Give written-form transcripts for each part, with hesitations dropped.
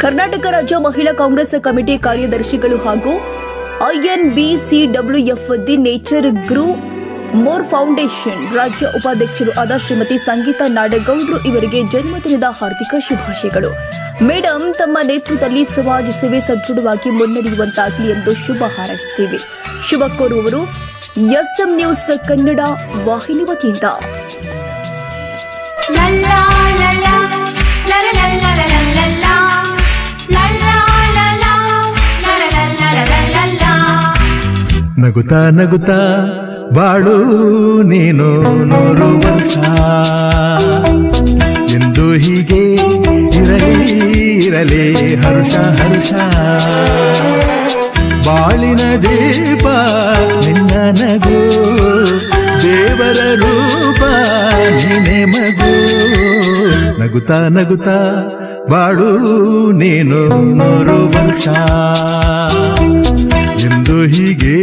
ಕರ್ನಾಟಕ ರಾಜ್ಯ ಮಹಿಳಾ ಕಾಂಗ್ರೆಸ್ ಕಮಿಟಿ ಕಾರ್ಯದರ್ಶಿಗಳು ಹಾಗೂ INBCWF the nature grow more foundation ರಾಜ್ಯ ಉಪಾಧ್ಯಕ್ಷರು ಆದ ಶ್ರೀಮತಿ ಸಂಗೀತಾ ನಾಡಗೌಡ್ರು ಇವರಿಗೆ ಜನ್ಮದಿನದ ಹಾರ್ದಿಕ ಶುಭಾಶಯಗಳು. ಮೇಡಂ, ತಮ್ಮ ನೇತೃತ್ವದಲ್ಲಿ ಸಮಾಜ ಸೇವೆ ಸದೃಢವಾಗಿ ಮುನ್ನಡೆಯುವಂತಾಗಲಿ ಎಂದು ಶುಭ ಹಾರೈಸುತ್ತೇವೆ. ಶುಭ ಕೋರುವವರು SM ನ್ಯೂಸ್ ಕನ್ನಡ ವಾಹಿನಿ ವತಿಯಿಂದ. ನಗುತ್ತಾ ನಗುತ್ತಾ ಬಾಳು ನೀನು 100 ವರ್ಷ ಎಂದು ಹೀಗೆ ಇರಲಿ ಹರುಷ ಹರುಷ. ಬಾಳಿನ ದೀಪ ನಿನ್ನ ನಗು, ದೇವರ ರೂಪ ನೀನೆ ಮಗು. ನಗುತ್ತಾ ನಗುತ್ತಾ ಬಾಳು ನೀನು 100 ವರ್ಷ ಎಂದು ಹೀಗೆ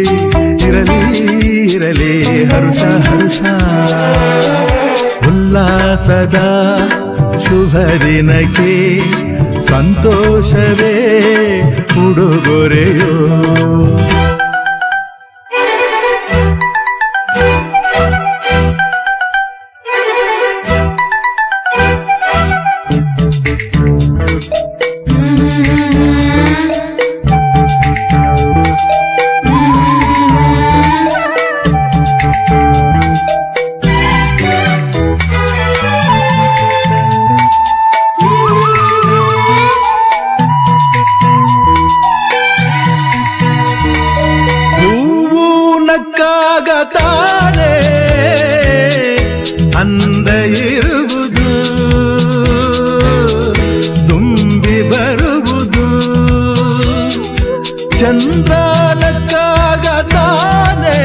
ಇರಲಿ ಹರುಷ ಹರುಷ. ಉಲ್ಲಾಸದ ಶುಭ ದಿನಕ್ಕೆ ಸಂತೋಷವೇ ಉಡುಗೊರೆಯೋ. ತಾನೆ ಅಂದ ಇರುವುದು, ತುಂಬಿ ಬರುವುದು. ಚಂದ್ರನಕ್ಕಾಗ ತಾನೆ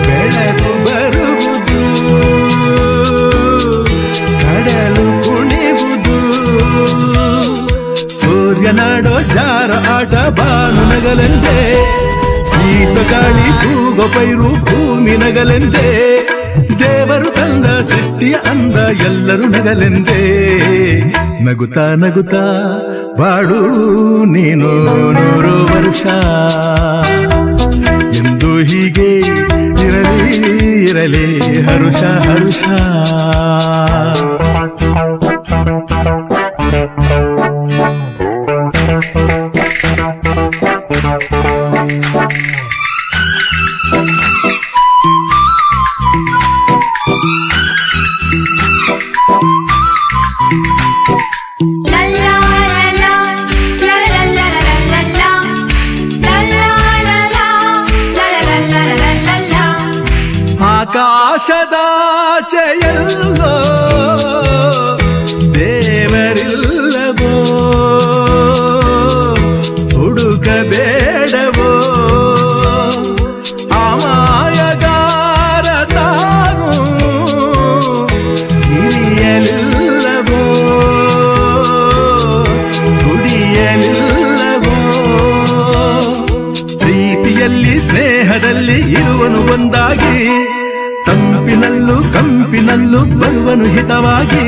ಬೆಳಕು ಬರುವುದು, ಕಡಲು ಕುಣಿವುದು. ಸೂರ್ಯನಾಡೋ ಜಾರ ಆಟ ಬಾನು ನಗಲೆಂದೇ, ಈಸಗಾಳಿ ತೂಗೋ ಪೈರು ಭೂಮಿ ನಗಲೆಂದೇ. ದೇವರು ತಂದ ಸೃಷ್ಟಿಯ ಅಂದ ಎಲ್ಲರೂ ನಗಲೆಂದೇ. ನಗುತ್ತಾ ನಗುತ್ತಾ ಬಾಳು ನೀನು 100 ವರ್ಷ ಎಂದು ಹೀಗೆ ಇರಲಿ ಹರುಷ ಹರುಷ. ಆಕಾಶದಾಚೆಯಲ್ಲೋ ದೇವರಿಲ್ಲವೋ, ಹುಡುಕಬೇಡವೋ. ಅಮಾಯಗಾರ ತಾನು ಹಿರಿಯಲಿಲ್ಲವೋ, ದುಡಿಯಲಿಲ್ಲವೋ. ಪ್ರೀತಿಯಲ್ಲಿ ಸ್ನೇಹದಲ್ಲಿ ಇರುವನು ಒಂದಾಗಿ, ತಂಪಿನಲ್ಲೂ ಕಂಪಿನಲ್ಲೂ ಬರುವನು ಹಿತವಾಗಿ.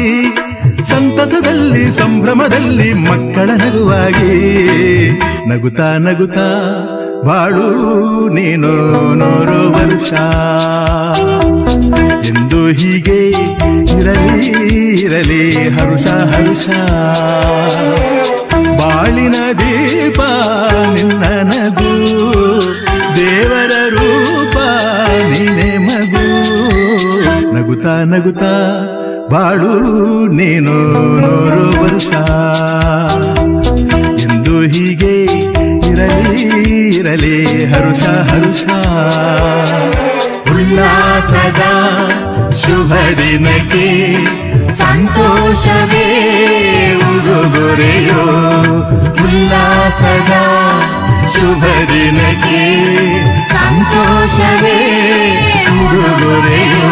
ಸಂತಸದಲ್ಲಿ ಸಂಭ್ರಮದಲ್ಲಿ ಮಕ್ಕಳ ನಗುವಾಗಿ. ನಗುತ್ತಾ ನಗುತ್ತಾ ಬಾಳು ನೀನು 100 ವರ್ಷ ಎಂದು ಹೀಗೆ ಇರಲಿ ಹರುಷ ಹರುಷ. ಬಾಳಿನ ದೀಪ ನಿನ್ನ ನಗು, ದೇವರ ರೂಪ ನೀನೆ ಮಗು. ನಗುತ್ತಾ ನಗುತ್ತಾ ಬಾಳು ನೀನು 100 ವರ್ಷ ಎಂದು ಹೀಗೆ ಇರಲಿ ಹರುಷ ಹರುಷ. ಉಲ್ಲಾಸದ ಶುಭ ದಿನಕ್ಕೆ ಸಂತೋಷವೇ ಉಡುಗೊರೆಯೋ. ಉಲ್ಲಾಸದ ಶುಭ ದಿನಕ್ಕೆ ಸಂತೋಷವೇ ಉಡುಗೊರೆಯೋ.